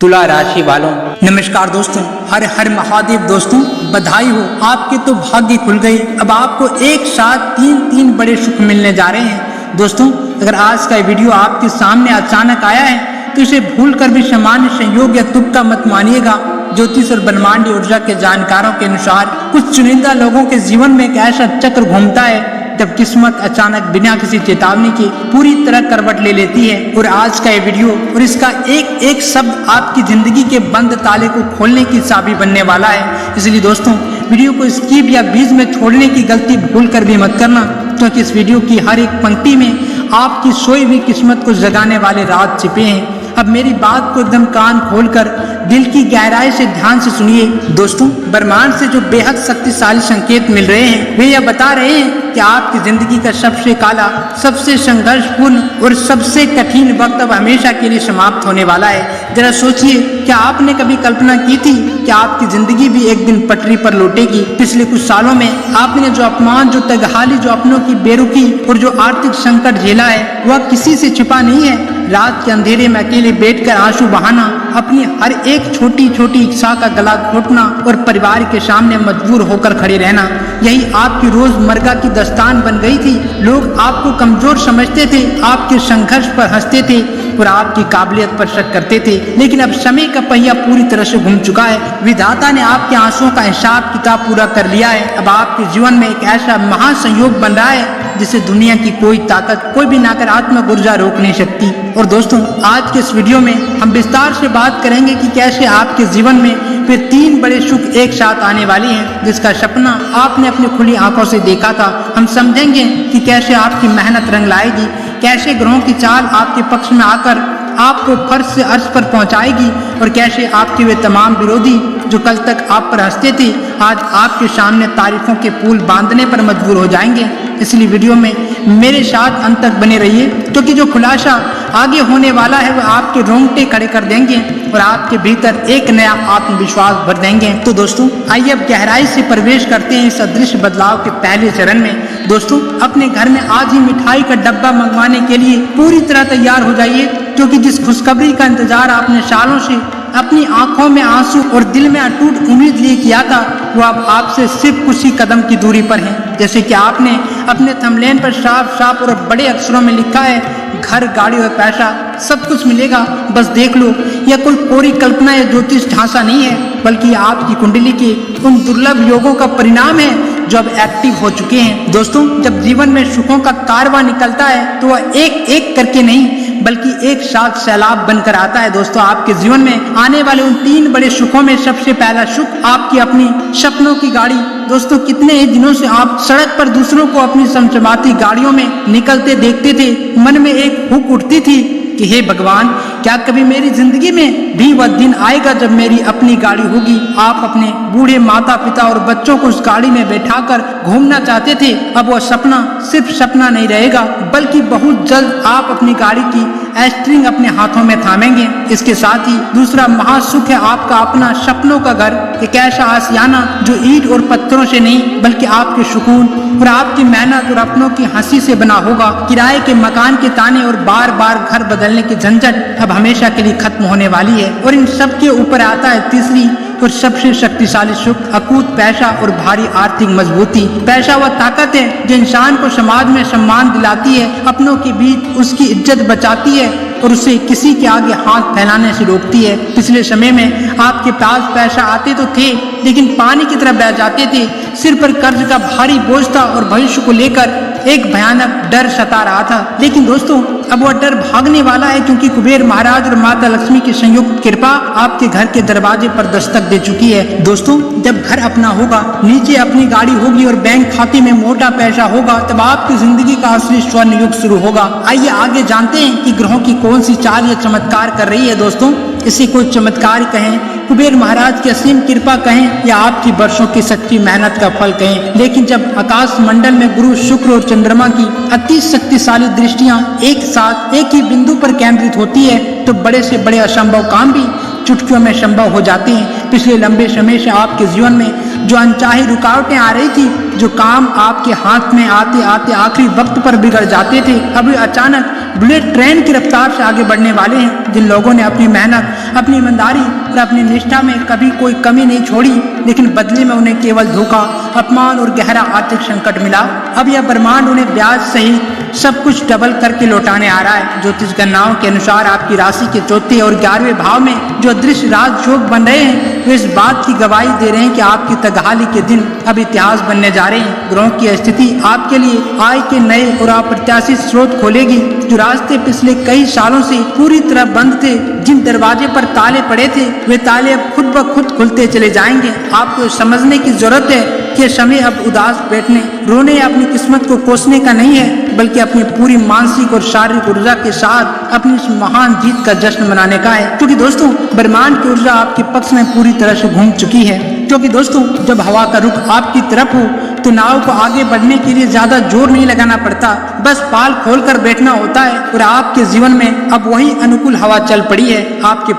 तुला राशि वालों, नमस्कार दोस्तों। हर हर महादेव दोस्तों, बधाई हो, आपके तो भाग्य खुल गए। अब आपको एक साथ तीन बड़े सुख मिलने जा रहे हैं। दोस्तों, अगर आज का वीडियो आपके सामने अचानक आया है तो इसे भूलकर भी सामान्य संयोग या तुक्का मत मानिएगा। ज्योतिष और ब्रह्मांडीय ऊर्जा के जानकारों के अनुसार कुछ चुनिंदा लोगों के जीवन में एक ऐसा चक्र घूमता है जब किस्मत अचानक बिना किसी चेतावनी के पूरी तरह करवट ले लेती है। और आज का ये वीडियो और इसका एक एक शब्द आपकी जिंदगी के बंद ताले को खोलने की चाबी बनने वाला है। इसलिए दोस्तों, वीडियो को स्किप या बीच में छोड़ने की गलती भूल कर भी मत करना, क्योंकि इस वीडियो की हर एक पंक्ति में आपकी सोई हुई किस्मत को जगाने वाले राज छिपे हैं। अब मेरी बात को एकदम कान खोलकर दिल की गहराई से ध्यान से सुनिए। दोस्तों, ब्रह्मांड से जो बेहद शक्तिशाली संकेत मिल रहे हैं वे यह बता रहे हैं कि आपकी जिंदगी का सबसे काला, सबसे संघर्षपूर्ण और सबसे कठिन वक्त अब हमेशा के लिए समाप्त होने वाला है। जरा सोचिए, क्या आपने कभी कल्पना की थी कि आपकी जिंदगी भी एक दिन पटरी पर लौटेगी? पिछले कुछ सालों में आपने जो अपमान, जो तगहाली, जो अपनों की बेरुखी और जो आर्थिक संकट झेला है वह किसी से छिपा नहीं है। रात के अंधेरे में अकेले बैठकर आंसू बहाना, अपनी हर एक छोटी छोटी इच्छा का गला घोटना और परिवार के सामने मजबूर होकर खड़े रहना, यही आपकी रोजमर्रा की दास्तान बन गई थी। लोग आपको कमजोर समझते थे, आपके संघर्ष पर हंसते थे और आपकी काबिलियत पर शक करते थे। लेकिन अब समय का पहिया पूरी तरह से घूम चुका है। विधाता ने आपके आंसुओं का हिसाब किताब पूरा कर लिया है। अब आपके जीवन में एक ऐसा महासंयोग बन रहा है जिसे दुनिया की कोई ताकत, कोई भी नकारात्मक ऊर्जा रोक नहीं सकती। और दोस्तों, आज के इस वीडियो में हम विस्तार से बात करेंगे कि कैसे आपके जीवन में फिर 3 बड़े सुख एक साथ आने वाले हैं, जिसका सपना आपने अपनी खुली आंखों से देखा था। हम समझेंगे कि कैसे आपकी मेहनत रंग लाएगी, कैसे ग्रहों की चाल आपके पक्ष में आकर आपको फर्श से अर्श पर पहुंचाएगी और कैसे आपके वे तमाम विरोधी जो कल तक आप पर हंसते थे आज आपके सामने तारीफों के पुल बांधने पर मजबूर हो जाएंगे। इसलिए वीडियो में मेरे साथ अंत तक बने रहिए, क्योंकि जो खुलासा आगे होने वाला है वह आपके रोंगटे खड़े कर देंगे और आपके भीतर एक नया आत्मविश्वास भर देंगे। तो दोस्तों, आइए अब गहराई से प्रवेश करते हैं इस अदृश्य बदलाव के पहले चरण में। दोस्तों, अपने घर में आज ही मिठाई का डब्बा मंगवाने के लिए पूरी तरह तैयार हो जाइए, क्योंकि जिस खुशखबरी का इंतजार आपने सालों से अपनी आंखों में आंसू और दिल में अटूट उम्मीद लिए किया था वो अब आपसे सिर्फ कुछ ही कदम की दूरी पर है। जैसे कि आपने अपने थंबनेल पर साफ साफ और बड़े अक्षरों में लिखा है, घर, गाड़ी और पैसा सब कुछ मिलेगा, बस देख लो। यह कोई कोरी कल्पना या ज्योतिष झांसा नहीं है, बल्कि आपकी कुंडली के उन दुर्लभ योगों का परिणाम है जो अब एक्टिव हो चुके हैं। दोस्तों, जब जीवन में सुखों का कारवां निकलता है तो वह एक एक करके नहीं बल्कि एक साथ सैलाब बनकर आता है। दोस्तों, आपके जीवन में आने वाले उन 3 बड़े सुखों में सबसे पहला सुख आपकी अपनी सपनों की गाड़ी। दोस्तों, कितने ही दिनों से आप सड़क पर दूसरों को अपनी चमचमाती गाड़ियों में निकलते देखते थे। मन में एक हुक उठती थी कि हे भगवान, क्या कभी मेरी जिंदगी में भी वह दिन आएगा जब मेरी अपनी गाड़ी होगी? आप अपने बूढ़े माता पिता और बच्चों को उस गाड़ी में बैठाकर घूमना चाहते थे। अब वह सपना सिर्फ सपना नहीं रहेगा, बल्कि बहुत जल्द आप अपनी गाड़ी की स्टीयरिंग अपने हाथों में थामेंगे। इसके साथ ही दूसरा महासुख है आपका अपना सपनों का घर, एक ऐसा आशियाना जो ईंट और पत्थरों से नहीं बल्कि आपके सुकून और आपकी मेहनत और अपनों की हंसी से बना होगा। किराए के मकान के ताने और बार बार घर बदलने की झंझट अब हमेशा के लिए खत्म होने वाली है। और इन सब के ऊपर आता है तीसरी और सबसे शक्तिशाली सुख, अकूत पैसा और भारी आर्थिक मजबूती। पैसा वह ताकत है जो इंसान को समाज में सम्मान दिलाती है, अपनों के बीच उसकी इज्जत बचाती है और उसे किसी के आगे हाथ फैलाने से रोकती है। पिछले समय में आपके पास पैसा आते तो थे, लेकिन पानी की तरह बह जाते थे। सिर पर कर्ज का भारी बोझ था और भविष्य को लेकर एक भयानक डर सता रहा था। लेकिन दोस्तों, अब वह डर भागने वाला है, क्योंकि कुबेर महाराज और माता लक्ष्मी की संयुक्त कृपा आपके घर के दरवाजे पर दस्तक दे चुकी है। दोस्तों, जब घर अपना होगा, नीचे अपनी गाड़ी होगी और बैंक खाते में मोटा पैसा होगा, तब आपकी जिंदगी का असली स्वर्ण युग शुरू होगा। आइए आगे जानते हैं कि ग्रहों की कौन सी चाल या चमत्कार कर रही है। दोस्तों, इसे कोई चमत्कार कहें, कुबेर महाराज की असीम कृपा कहें या आपकी वर्षों की सच्ची मेहनत का फल कहें, लेकिन जब आकाश मंडल में गुरु, शुक्र और चंद्रमा की अति शक्तिशाली दृष्टियां एक साथ एक ही बिंदु पर केंद्रित होती है तो बड़े से बड़े असंभव काम भी चुटकियों में संभव हो जाते हैं। पिछले लंबे समय से आपके जीवन में जो अनचाही रुकावटें आ रही थी, जो काम आपके हाथ में आते आते आखिरी वक्त पर बिगड़ जाते थे, अभी अचानक बुलेट ट्रेन की रफ्तार से आगे बढ़ने वाले हैं। जिन लोगों ने अपनी मेहनत, अपनी ईमानदारी और अपनी निष्ठा में कभी कोई कमी नहीं छोड़ी, लेकिन बदले में उन्हें केवल धोखा, अपमान और गहरा आर्थिक संकट मिला, अब यह ब्रह्मांड उन्हें ब्याज सहित सब कुछ डबल करके लौटाने आ रहा है। ज्योतिष गणनाओं के अनुसार आपकी राशि के चौथे और 11वें भाव में जो दृश्य राजयोग बन रहे हैं, वे इस बात की गवाही दे रहे हैं कि आपकी तगहाली के दिन अब इतिहास बनने जा रहे हैं। ग्रहों की स्थिति आपके लिए आय के नए और अप्रत्याशित स्रोत खोलेगी। जो रास्ते पिछले कई सालों से पूरी तरह बंद थे, जिन दरवाजे पर ताले पड़े थे, वे ताले अब खुद ब खुद खुलते चले जाएंगे। आपको समझने की जरूरत है कि समय अब उदास बैठने, रोने या अपनी किस्मत को कोसने का नहीं है, बल्कि अपनी पूरी मानसिक और शारीरिक ऊर्जा के साथ अपनी इस महान जीत का जश्न मनाने का है। क्योंकि दोस्तों, ब्रह्मांड की ऊर्जा आपके पक्ष में पूरी तरह से घूम चुकी है। क्योंकि दोस्तों, जब हवा का रुख आपकी तरफ हो तो नाव को आगे बढ़ने के लिए ज्यादा जोर नहीं लगाना पड़ता, बस पाल खोलकर बैठना होता है। और आपके जीवन में अब वही अनुकूल हवा चल पड़ी है। आपके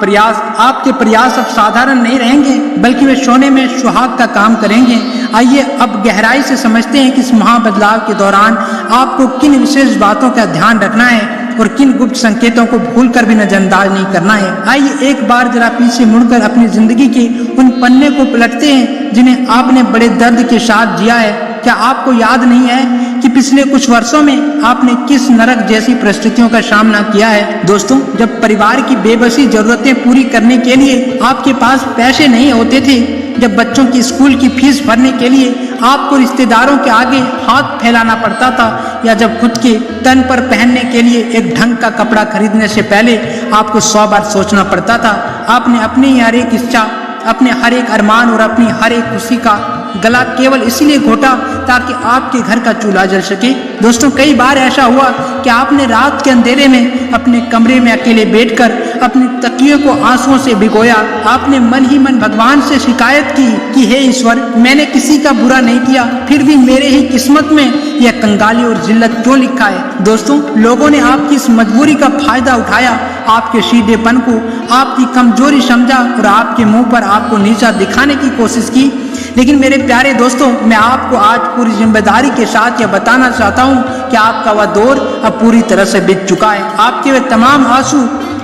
प्रयास अब साधारण नहीं रहेंगे, बल्कि वे सोने में सुहाग का काम करेंगे। आइए अब गहराई से समझते हैं कि इस महाबदलाव के दौरान आपको किन विशेष बातों का ध्यान रखना है और किन गुप्त संकेतों को भूलकर भी नजरअंदाज नहीं करना है। आइए एक बार जरा पीछे मुड़कर अपनी जिंदगी के उन पन्ने को पलटते हैं जिन्हें आपने बड़े दर्द के साथ जिया है। क्या आपको याद नहीं है कि पिछले कुछ वर्षों में आपने किस नरक जैसी परिस्थितियों का सामना किया है? दोस्तों, जब परिवार की बेबसी जरूरतें पूरी करने के लिए आपके पास पैसे नहीं होते थे, जब बच्चों की स्कूल की फीस भरने के लिए आपको रिश्तेदारों के आगे हाथ फैलाना पड़ता था, या जब खुद के तन पर पहनने के लिए एक ढंग का कपड़ा खरीदने से पहले आपको 100 बार सोचना पड़ता था, आपने अपनी हर एक इच्छा, अपने हर एक अरमान और अपनी हर एक खुशी का गला केवल इसीलिए घोटा ताकि आपके घर का चूल्हा जल सके। दोस्तों, कई बार ऐसा हुआ कि आपने रात के अंधेरे में अपने कमरे में अकेले बैठकर अपनी तकियों को आंसुओं से भिगोया। आपने मन ही मन भगवान से शिकायत की कि हे ईश्वर, मैंने किसी का बुरा नहीं किया, फिर भी मेरे ही किस्मत में यह कंगाली और जिल्लत क्यों लिखा है? दोस्तों, लोगों ने आपकी इस मजबूरी का फायदा उठाया, आपके सीधेपन को, आपकी कमजोरी समझा और आपके मुंह पर आपको नीचा दिखाने की कोशिश की। लेकिन मेरे प्यारे दोस्तों, मैं आपको आज पूरी जिम्मेदारी के साथ यह बताना चाहता हूँ कि आपका वह दौर अब पूरी तरह से बीत चुका है। आपके वे तमाम आंसू,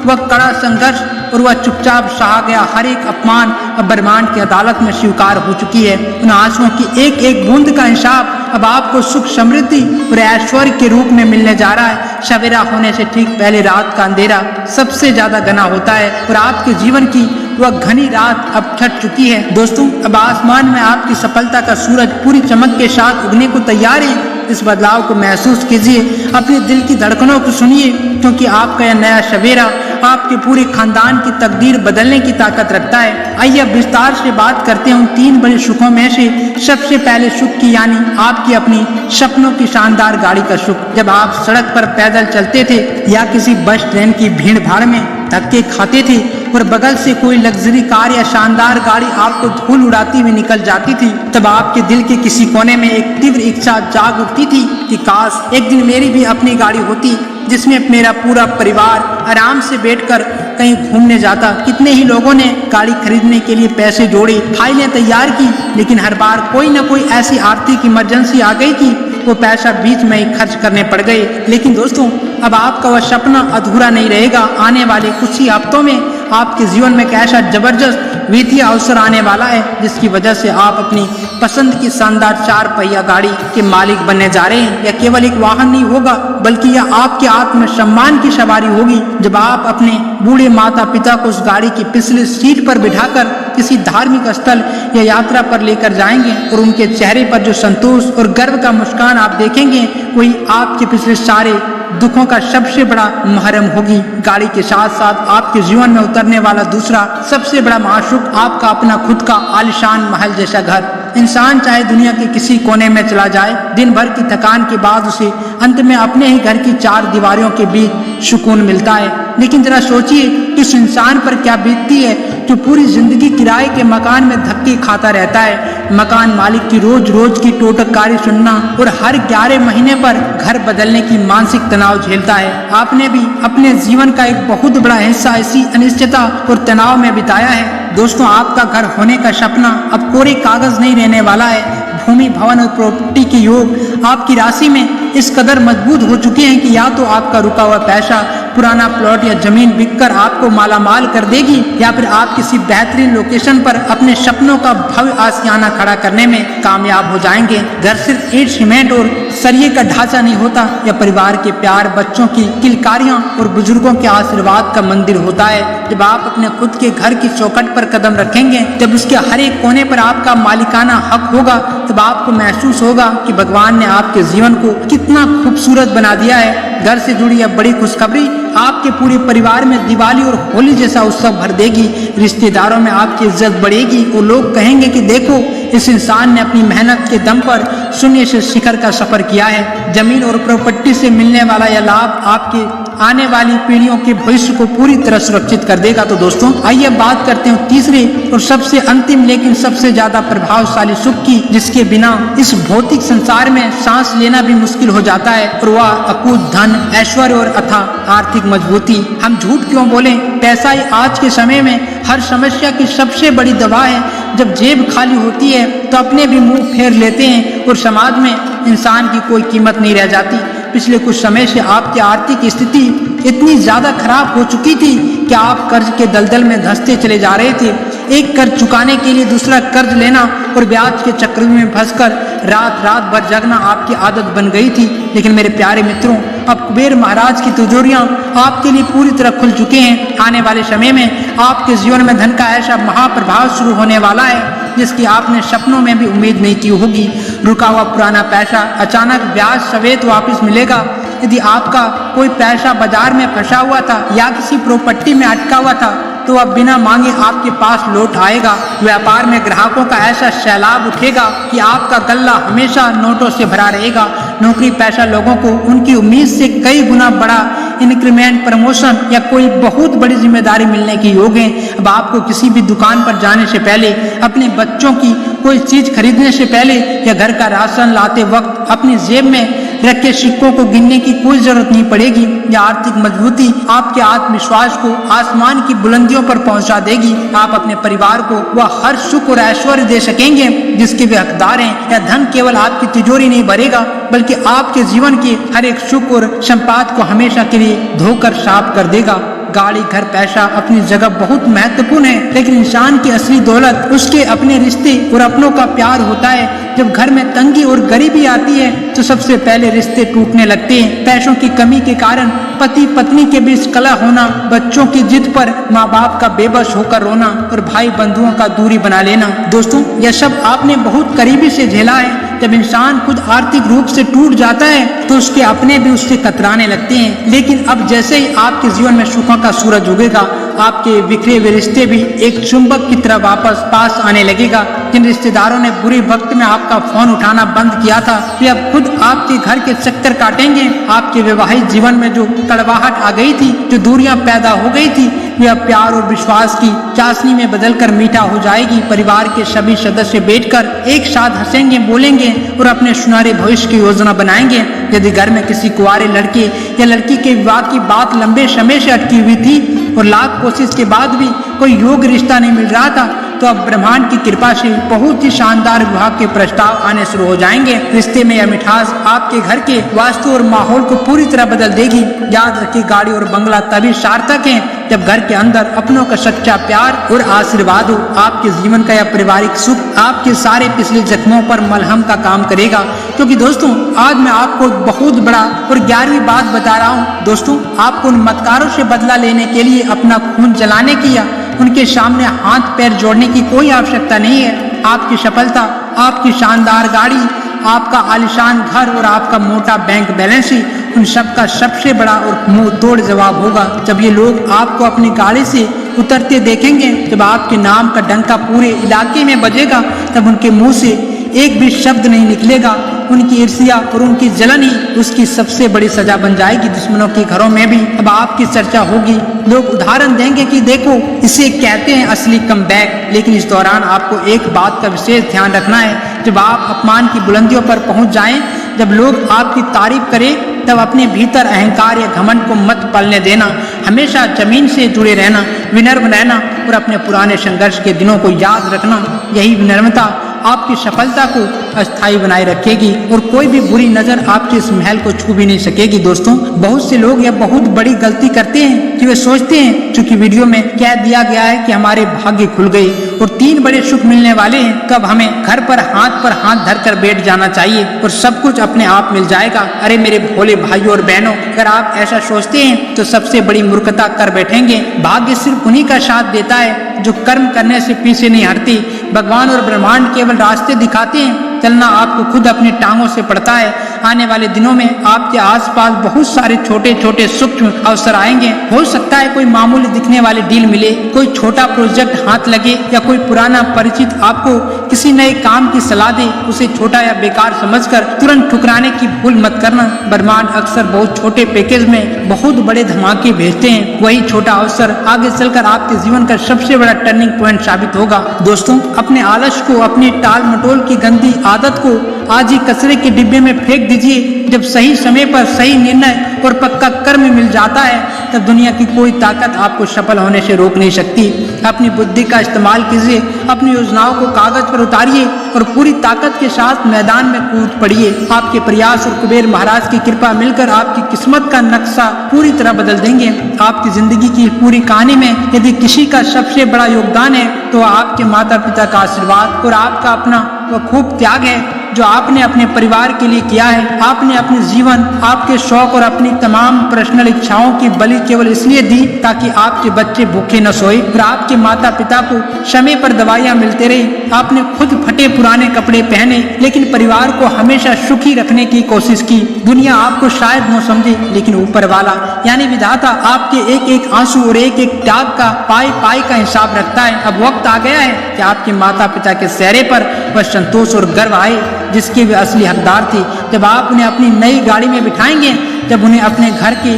वह कड़ा संघर्ष और वह चुपचाप सहा गया हर एक अपमान अब ब्रह्मांड की अदालत में स्वीकार हो चुकी है। उन आंसुओं की एक एक बूंद का हिसाब अब आपको सुख, समृद्धि और ऐश्वर्य के रूप में मिलने जा रहा है। सवेरा होने से ठीक पहले रात का अंधेरा सबसे ज्यादा घना होता है और आपके जीवन की वह घनी रात अब छट चुकी है। दोस्तों, अब आसमान में आपकी सफलता का सूरज पूरी चमक के साथ उगने को तैयार है। इस बदलाव को महसूस कीजिए, अपने दिल की धड़कनों को सुनिए, क्योंकि आपका यह नया सवेरा आपके पूरे खानदान की तकदीर बदलने की ताकत रखता है। आइए अब विस्तार से बात करते हैं उन 3 बड़े सुखों में से सबसे पहले सुख की, यानी आपकी अपनी सपनों की शानदार गाड़ी का सुख। जब आप सड़क पर पैदल चलते थे या किसी बस ट्रेन की भीड़ भाड़ में धक्के खाते थे और बगल से कोई लग्जरी कार या शानदार गाड़ी आपको धूल उड़ाती हुई निकल जाती थी, तब आपके दिल के किसी कोने में एक तीव्र इच्छा जाग उठती थी कि काश एक दिन मेरी भी अपनी गाड़ी होती जिसमें मेरा पूरा परिवार आराम से बैठकर कहीं घूमने जाता। कितने ही लोगों ने गाड़ी खरीदने के लिए पैसे जोड़े, फाइलें तैयार की, लेकिन हर बार कोई न कोई ऐसी आर्थिक इमरजेंसी आ गई कि वो पैसा बीच में ही खर्च करने पड़ गए। लेकिन दोस्तों, अब आपका वह सपना अधूरा नहीं रहेगा। आने वाले कुछ ही हफ्तों में आपके जीवन में एक ऐसा जबरदस्त वित्तीय अवसर आने वाला है जिसकी वजह से आप अपनी पसंद की शानदार 4 पहिया गाड़ी के मालिक बनने जा रहे हैं। यह केवल एक वाहन नहीं होगा, बल्कि यह आपके आत्मसम्मान की सवारी होगी। जब आप अपने बूढ़े माता पिता को उस गाड़ी की पिछली सीट पर बिठाकर किसी धार्मिक स्थल या यात्रा पर लेकर जाएंगे और उनके चेहरे पर जो संतोष और गर्व का मुस्कान आप देखेंगे, वही आपके पिछले सारे दुखों का सबसे बड़ा महरम होगी। गाड़ी के साथ साथ आपके जीवन में उतरने वाला दूसरा सबसे बड़ा महासुख आपका अपना खुद का आलीशान महल जैसा घर। इंसान चाहे दुनिया के किसी कोने में चला जाए, दिन भर की थकान के बाद उसे अंत में अपने ही घर की 4 दीवारों के बीच सुकून मिलता है। लेकिन जरा सोचिए कि उस इंसान पर क्या बीतती है जो पूरी जिंदगी किराए के मकान में धक्के खाता रहता है, मकान मालिक की रोज रोज की टोटककारी सुनना और हर 11 महीने पर घर बदलने की मानसिक तनाव झेलता है। आपने भी अपने जीवन का एक बहुत बड़ा हिस्सा इसी अनिश्चितता और तनाव में बिताया है। दोस्तों आपका घर होने का सपना अब कोरे कागज नहीं रहने वाला है। भूमि, भवन और प्रॉपर्टी के योग आपकी राशि में इस कदर मजबूत हो चुके हैं कि या तो आपका रुका हुआ पैसा, पुराना प्लॉट या जमीन बिककर आपको मालामाल कर देगी, या फिर आप किसी बेहतरीन लोकेशन पर अपने सपनों का भव्य आशियाना खड़ा करने में कामयाब हो जाएंगे। घर सिर्फ ईंट, सीमेंट और सरिये का ढांचा नहीं होता, यह परिवार के प्यार, बच्चों की किलकारियां और बुजुर्गों के आशीर्वाद का मंदिर होता है। जब आप अपने खुद के घर की चौखट पर कदम रखेंगे, जब उसके हर एक कोने पर आपका मालिकाना हक होगा, तब आपको महसूस होगा कि भगवान ने आपके जीवन को कितना खूबसूरत बना दिया है। घर से जुड़ी यह बड़ी खुशखबरी आपके पूरे परिवार में दिवाली और होली जैसा उत्सव भर देगी। रिश्तेदारों में आपकी इज्जत बढ़ेगी और लोग कहेंगे कि देखो, इस इंसान ने अपनी मेहनत के दम पर शून्य से शिखर का सफर किया है। जमीन और प्रॉपर्टी से मिलने वाला यह लाभ आपके आने वाली पीढ़ियों के भविष्य को पूरी तरह सुरक्षित कर देगा। तो दोस्तों आइए बात करते हैं तीसरे और सबसे अंतिम लेकिन सबसे ज्यादा प्रभावशाली सुख की, जिसके बिना इस भौतिक संसार में सांस लेना भी मुश्किल हो जाता है, और वह अकूत धन, ऐश्वर्य और अथाह आर्थिक मजबूती। हम झूठ क्यों बोले, पैसा ही आज के समय में हर समस्या की सबसे बड़ी दवा है। जब जेब खाली होती है तो अपने भी मुंह फेर लेते हैं और समाज में इंसान की कोई कीमत नहीं रह जाती। पिछले कुछ समय से आपकी आर्थिक स्थिति इतनी ज्यादा खराब हो चुकी थी कि आप कर्ज के दलदल में धंसते चले जा रहे थे। एक कर्ज चुकाने के लिए दूसरा कर्ज लेना और ब्याज के चक्र में फंसकर रात रात भर जगना आपकी आदत बन गई थी। लेकिन मेरे प्यारे मित्रों, अब कुबेर महाराज की तिजोरियां आपके लिए पूरी तरह खुल चुके हैं। आने वाले समय में आपके जीवन में धन का ऐसा महाप्रभाव शुरू होने वाला है जिसकी आपने सपनों में भी उम्मीद नहीं की होगी। रुका हुआ पुराना पैसा अचानक ब्याज समेत वापस मिलेगा। यदि आपका कोई पैसा बाजार में फंसा हुआ था या किसी प्रॉपर्टी में अटका हुआ था, तो अब बिना मांगे आपके पास लौट आएगा। व्यापार में ग्राहकों का ऐसा सैलाब उठेगा कि आपका गल्ला हमेशा नोटों से भरा रहेगा। नौकरी पेशा लोगों को उनकी उम्मीद से कई गुना बड़ा इंक्रीमेंट, प्रमोशन या कोई बहुत बड़ी जिम्मेदारी मिलने के योग है। अब आपको किसी भी दुकान पर जाने से पहले, अपने बच्चों की कोई चीज खरीदने से पहले या घर का राशन लाते वक्त अपनी जेब में रखे सिक्कों को गिनने की कोई जरूरत नहीं पड़ेगी। यह आर्थिक मजबूती आपके आत्मविश्वास को आसमान की बुलंदियों पर पहुंचा देगी। आप अपने परिवार को वह हर सुख और ऐश्वर्य दे सकेंगे जिसके वे हकदार हैं। यह धन केवल आपकी तिजोरी नहीं भरेगा, बल्कि आपके जीवन के हर एक सुख और संपाद को हमेशा के लिए धोकर साफ कर देगा। गाड़ी, घर, पैसा अपनी जगह बहुत महत्वपूर्ण है, लेकिन इंसान की असली दौलत उसके अपने रिश्ते और अपनों का प्यार होता है। जब घर में तंगी और गरीबी आती है तो सबसे पहले रिश्ते टूटने लगते हैं। पैसों की कमी के कारण पति पत्नी के बीच कलह होना, बच्चों की जिद पर माँ बाप का बेबस होकर रोना और भाई बंधुओं का दूरी बना लेना। दोस्तों, यह सब आपने बहुत करीबी से झेला है। जब इंसान खुद आर्थिक रूप से टूट जाता है तो उसके अपने भी उससे कतराने लगते हैं। लेकिन अब जैसे ही आपके जीवन में सुखों का सूरज उगेगा, आपके बिखरे हुए रिश्ते भी एक चुंबक की तरह वापस पास आने लगेगा। जिन रिश्तेदारों ने बुरे वक्त में आपका फोन उठाना बंद किया था, वे अब खुद आपके घर के चक्कर काटेंगे। आपके वैवाहिक जीवन में जो कड़वाहट आ गई थी, जो दूरियां पैदा हो गई थी, वे अब प्यार और विश्वास की चाशनी में बदलकर मीठा हो जाएगी। परिवार के सभी सदस्य बैठकर एक साथ हंसेंगे, बोलेंगे और अपने सुनहरे भविष्य की योजना बनाएंगे। यदि घर में किसी कुंवारे लड़के या लड़की के विवाह की बात लंबे समय से अटकी हुई थी और लाख कोशिश के बाद भी कोई योग्य रिश्ता नहीं मिल रहा था, तो अब ब्रह्मांड की कृपा से बहुत ही शानदार विवाह के प्रस्ताव आने शुरू हो जाएंगे। रिश्ते में यह मिठास आपके घर के वास्तु और माहौल को पूरी तरह बदल देगी। याद रखिए, गाड़ी और बंगला तभी सार्थक है जब घर के अंदर अपनों का सच्चा प्यार और आशीर्वाद हो। आपके जीवन का यह पारिवारिक सुख आपके सारे पिछले जख्मों पर मलहम का काम करेगा। क्योंकि दोस्तों, आज मैं आपको बहुत बड़ा और 11वीं बात बता रहा हूँ। दोस्तों, आपको उन मतकारों से बदला लेने के लिए अपना खून जलाने की या उनके सामने हाथ पैर जोड़ने की कोई आवश्यकता नहीं है। आपकी सफलता, आपकी शानदार गाड़ी, आपका आलीशान घर और आपका मोटा बैंक बैलेंस ही उन सब का सबसे बड़ा और मुंह तोड़ जवाब होगा। जब ये लोग आपको अपनी गाड़ी से उतरते देखेंगे, जब आपके नाम का डंका पूरे इलाके में बजेगा, तब उनके मुंह से एक भी शब्द नहीं निकलेगा। उनकी ईर्ष्या और उनकी जलन ही उसकी सबसे बड़ी सजा बन जाएगी। दुश्मनों के घरों में भी अब आपकी चर्चा होगी। लोग उदाहरण देंगे कि देखो, इसे कहते हैं असली कमबैक। लेकिन इस दौरान आपको एक बात का विशेष ध्यान रखना है। जब आप अपमान की बुलंदियों पर पहुंच जाएं, जब लोग आपकी तारीफ करें, तब अपने भीतर अहंकार या घमंड को मत पलने देना। हमेशा जमीन से जुड़े रहना, विनम्र रहना और अपने पुराने संघर्ष के दिनों को याद रखना, यही विनम्रता आपकी सफलता को अस्थायी बनाए रखेगी और कोई भी बुरी नजर आपके इस महल को छू भी नहीं सकेगी। दोस्तों, बहुत से लोग यह बहुत बड़ी गलती करते हैं कि वे सोचते हैं चूंकि वीडियो में कह दिया गया है कि हमारे भाग्य खुल गई और 3 बड़े सुख मिलने वाले हैं, तो अब हमें घर पर हाथ धरकर बैठ जाना चाहिए और सब कुछ अपने आप मिल जाएगा। अरे मेरे भोले भाइयों और बहनों, अगर आप ऐसा सोचते हैं तो सबसे बड़ी मूर्खता कर बैठेंगे। भाग्य सिर्फ उन्हीं का साथ देता है जो कर्म करने से पीछे नहीं हटती। भगवान और ब्रह्मांड केवल रास्ते दिखाते हैं, चलना आपको खुद अपनी टांगों से पड़ता है। आने वाले दिनों में आपके आसपास बहुत सारे छोटे छोटे सूक्ष्म अवसर आएंगे। हो सकता है कोई मामूली दिखने वाली डील मिले, कोई छोटा प्रोजेक्ट हाथ लगे या कोई पुराना परिचित आपको किसी नए काम की सलाह दे। उसे छोटा या बेकार समझकर तुरंत ठुकराने की भूल मत करना। ब्रह्मांड अक्सर बहुत छोटे पैकेज में बहुत बड़े धमाके भेजते हैं। वही छोटा अवसर आगे चलकर आपके जीवन का सबसे बड़ा टर्निंग पॉइंट साबित होगा। दोस्तों, अपने आलस को, अपनी टाल मटोल की गंदी आदत को आज ही कचरे के डिब्बे में फेंक दीजिए। जब सही समय पर सही निर्णय और पक्का कर्म मिल जाता है, तब दुनिया की कोई ताकत आपको सफल होने से रोक नहीं सकती। अपनी बुद्धि का इस्तेमाल कीजिए, अपनी योजनाओं को कागज पर उतारिए और पूरी ताकत के साथ मैदान में कूद पड़िए। आपके प्रयास और कुबेर महाराज की कृपा मिलकर आपकी किस्मत का नक्शा पूरी तरह बदल देंगे। आपकी जिंदगी की पूरी कहानी में यदि किसी का सबसे बड़ा योगदान है तो आपके माता पिता का आशीर्वाद और आपका अपना वह खूब त्याग है जो आपने अपने परिवार के लिए किया है। आपने अपने जीवन, आपके शौक और अपनी तमाम पर्सनल इच्छाओं की बलि केवल इसलिए दी ताकि आपके बच्चे भूखे न सोए और आपके माता पिता को समय पर दवाइयां मिलते रही। आपने खुद फटे पुराने कपड़े पहने, लेकिन परिवार को हमेशा सुखी रखने की कोशिश की। दुनिया आपको शायद न समझे, लेकिन ऊपर वाला यानी विधाता आपके एक एक आंसू और एक एक त्याग का पाई पाई का हिसाब रखता है। अब वक्त आ गया है कि आपके माता पिता के चेहरे पर वह संतोष और गर्व आए जिसके वे असली हकदार थे। जब आप उन्हें अपनी नई गाड़ी में बिठाएंगे, जब उन्हें अपने घर के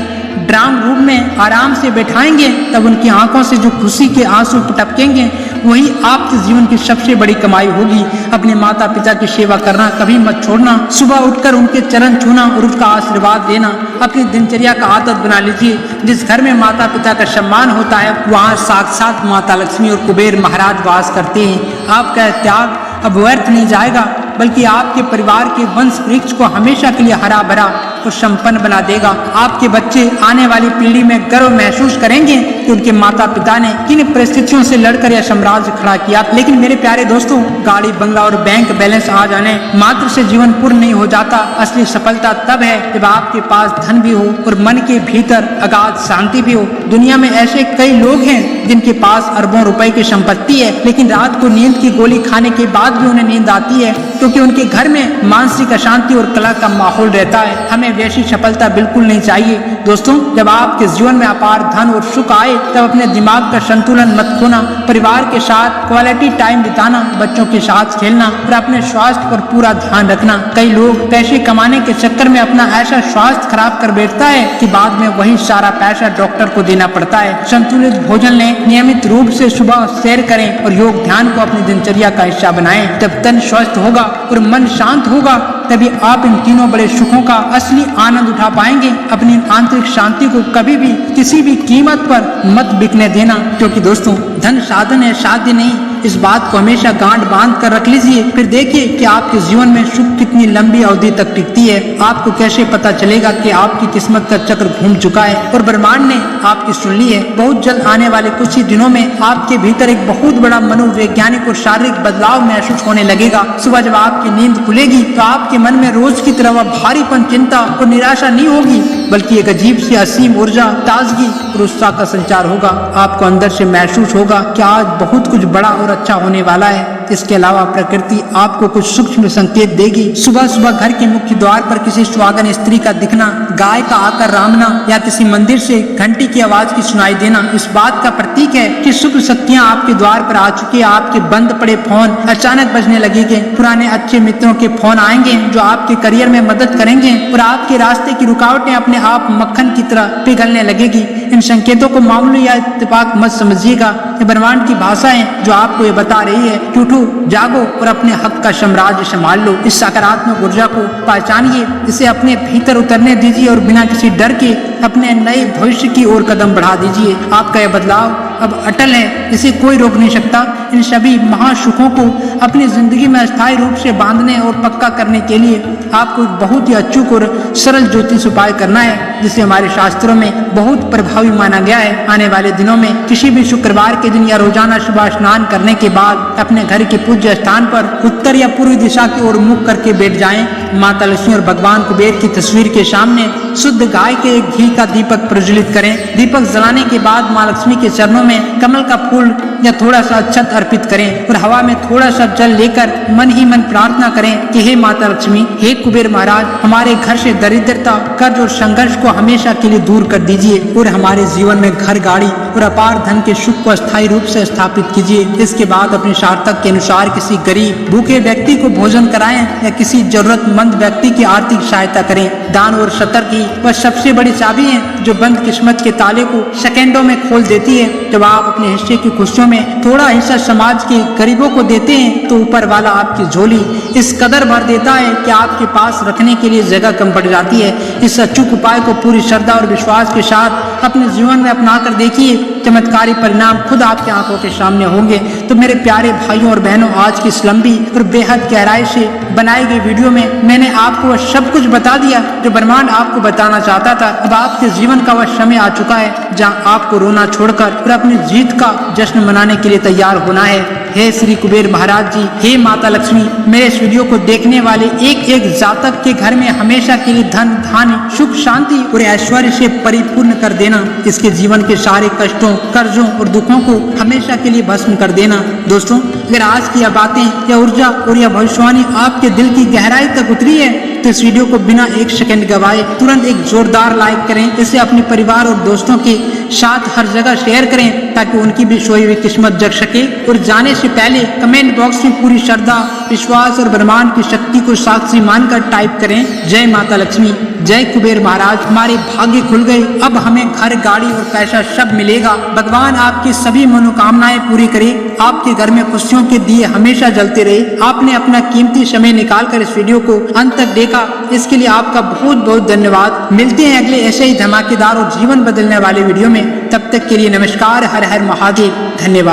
ड्राइंग रूम में आराम से बैठाएंगे, तब उनकी आंखों से जो खुशी के आंसू टपकेंगे, वही आपके जीवन की सबसे बड़ी कमाई होगी। अपने माता पिता की सेवा करना कभी मत छोड़ना। सुबह उठकर उनके चरण छूना और उसका आशीर्वाद लेना अपनी दिनचर्या का आदत बना लीजिए। जिस घर में माता पिता का सम्मान होता है, वहाँ साक्षात माता लक्ष्मी और कुबेर महाराज वास करते हैं। आपका त्याग अब व्यर्थ नहीं जाएगा, बल्कि आपके परिवार के वंश वृक्ष को हमेशा के लिए हरा भरा और संपन्न बना देगा। आपके बच्चे आने वाली पीढ़ी में गर्व महसूस करेंगे कि उनके माता पिता ने किन परिस्थितियों से लड़कर यह साम्राज्य खड़ा किया। लेकिन मेरे प्यारे दोस्तों, गाड़ी, बंगला और बैंक बैलेंस आ जाने मात्र से जीवन पूर्ण नहीं हो जाता। असली सफलता तब है जब आपके पास धन भी हो और मन के भीतर अगाध शांति भी हो। दुनिया में ऐसे कई लोग हैं जिनके पास अरबों रुपए की संपत्ति है, लेकिन रात को नींद की गोली खाने के बाद भी उन्हें नींद आती है, क्योंकि उनके घर में मानसिक अशांति और कलह का माहौल रहता है। हमें वैसी सफलता बिल्कुल नहीं चाहिए। दोस्तों, जब आपके जीवन में अपार धन और सुख आए, तब अपने दिमाग का संतुलन मत खोना। परिवार के साथ क्वालिटी टाइम बिताना, बच्चों के साथ खेलना और अपने स्वास्थ्य पर पूरा ध्यान रखना। कई लोग पैसे कमाने के चक्कर में अपना ऐसा स्वास्थ्य खराब कर बैठता है कि बाद में वही सारा पैसा डॉक्टर को देना पड़ता है। संतुलित भोजन लें, नियमित रूप से सुबह सैर करें और योग ध्यान को अपनी दिनचर्या का हिस्सा बनाएं। जब तन स्वस्थ होगा और मन शांत होगा, तभी आप इन तीनों बड़े सुखों का असली आनंद उठा पाएंगे। अपनी आंतरिक शांति को कभी भी किसी भी कीमत पर मत बिकने देना, क्योंकि दोस्तों, धन साधन है, साध्य नहीं। इस बात को हमेशा गांठ बांध कर रख लीजिए। फिर देखिए कि आपके जीवन में सुख कितनी लंबी अवधि तक टिकती है। आपको कैसे पता चलेगा कि आपकी किस्मत का चक्र घूम चुका है और ब्रह्मांड ने आपकी सुन ली है। बहुत जल्द आने वाले कुछ ही दिनों में आपके भीतर एक बहुत बड़ा मनोवैज्ञानिक और शारीरिक बदलाव महसूस होने लगेगा। सुबह जब आपकी नींद खुलेगी तो आपके मन में रोज की तरह भारीपन, चिंता और निराशा नहीं होगी, बल्कि एक अजीब सी असीम ऊर्जा, ताजगी और उत्साह का संचार होगा। आपको अंदर से महसूस होगा कि आज बहुत कुछ बड़ा और अच्छा होने वाला है। इसके अलावा प्रकृति आपको कुछ सूक्ष्म संकेत देगी। सुबह सुबह घर के मुख्य द्वार पर किसी सुहागन स्त्री का दिखना, गाय का आकर रामना या किसी मंदिर से घंटी की आवाज की सुनाई देना इस बात का प्रतीक है कि शुभ शक्तियां आपके द्वार पर आ चुकी है। आपके बंद पड़े फोन अचानक बजने लगेंगे। पुराने अच्छे मित्रों के फोन आएंगे जो आपके करियर में मदद करेंगे और आपके रास्ते की रुकावटें अपने आप मक्खन की तरह पिघलने लगेगी। इन संकेतों को मामूली या इत्तेफाक मत समझिएगा। ये ब्रह्मांड की भाषा है जो आपको ये बता रही है कि उठो उठो, जागो और अपने हक का साम्राज्य संभाल लो। इस सकारात्मक ऊर्जा को पहचानिए, इसे अपने भीतर उतरने दीजिए और बिना किसी डर के अपने नए भविष्य की ओर कदम बढ़ा दीजिए। आपका यह बदलाव अब अटल है, इसे कोई रोक नहीं सकता। इन सभी महासुखों को अपनी जिंदगी में अस्थायी रूप से बांधने और पक्का करने के लिए आपको एक बहुत ही अचूक और सरल ज्योतिष उपाय करना है, जिसे हमारे शास्त्रों में बहुत प्रभावी माना गया है। आने वाले दिनों में किसी भी शुक्रवार के दिन या रोजाना सुबह स्नान करने के बाद अपने घर के पूज्य स्थान पर उत्तर या पूर्व दिशा की ओर मुख करके बैठ जाएं। माता लक्ष्मी और भगवान कुबेर की तस्वीर के सामने शुद्ध गाय के एक घी का दीपक प्रज्वलित करें। दीपक जलाने के बाद माँ लक्ष्मी के चरणों में कमल का फूल या थोड़ा सा अक्षत अर्पित करें और हवा में थोड़ा सा जल लेकर मन ही मन प्रार्थना करें कि हे माता लक्ष्मी, हे कुबेर महाराज, हमारे घर से दरिद्रता, कर्ज और संघर्ष को हमेशा के लिए दूर कर दीजिए और हमारे जीवन में घर, गाड़ी और अपार धन के सुख को अस्थायी रूप से स्थापित कीजिए। इसके बाद अपने सार्थक के अनुसार किसी गरीब भूखे व्यक्ति को भोजन कराएं या किसी जरूरतमंद व्यक्ति की आर्थिक सहायता करें। दान और सतर की वह सबसे बड़ी चाबी है जो बंद किस्मत के ताले को सेकेंडों में खोल देती है। जब आप अपने हिस्से की खुशियों में थोड़ा हिस्सा समाज के गरीबों को देते हैं तो ऊपर वाला आपकी झोली इस कदर भर देता है कि आपके पास रखने के लिए जगह कम पड़ जाती है। इस अचूक उपाय को पूरी श्रद्धा और विश्वास के साथ अपने जीवन में अपना कर देखिए, चमत्कारी परिणाम खुद आपकी आंखों के सामने होंगे। तो मेरे प्यारे भाइयों और बहनों, आज की इस लंबी और बेहद गहराई से बनाई गई वीडियो में मैंने आपको सब कुछ बता दिया जो ब्रह्मांड आपको बताना चाहता था। अब आपके जीवन का वह समय आ चुका है जहां आपको रोना छोड़कर और अपनी जीत का जश्न मनाने के लिए तैयार होना है। हे श्री कुबेर महाराज जी, हे माता लक्ष्मी, मेरे इस वीडियो को देखने वाले एक एक जातक के घर में हमेशा के लिए धन, धान्य, सुख, शांति और ऐश्वर्य से परिपूर्ण कर देना। इसके जीवन के सारे कष्टों, कर्जों और दुखों को हमेशा के लिए भस्म कर देना। दोस्तों, अगर आज की यह बातें, यह ऊर्जा और यह भविष्यवाणी आपके दिल की गहराई तक उतरी है तो इस वीडियो को बिना एक सेकंड गवाए तुरंत एक जोरदार लाइक करें। इसे अपने परिवार और दोस्तों के साथ हर जगह शेयर करें ताकि उनकी भी सोई हुई किस्मत जग सके। और जाने से पहले कमेंट बॉक्स में पूरी श्रद्धा, विश्वास और ब्रह्मांड की शक्ति को साक्षी मानकर टाइप करें, जय माता लक्ष्मी, जय कुबेर महाराज, हमारे भाग्य खुल गए, अब हमें घर, गाड़ी और पैसा सब मिलेगा। भगवान आपकी सभी मनोकामनाएं पूरी करे, आपके घर में खुशियों के दिए हमेशा जलते रहे। आपने अपना कीमती समय निकालकर इस वीडियो को अंत तक देखा, इसके लिए आपका बहुत बहुत धन्यवाद। मिलते हैं अगले ऐसे ही धमाकेदार और जीवन बदलने वाले वीडियो में। तब तक के लिए नमस्कार, हर हर महादेव, धन्यवाद।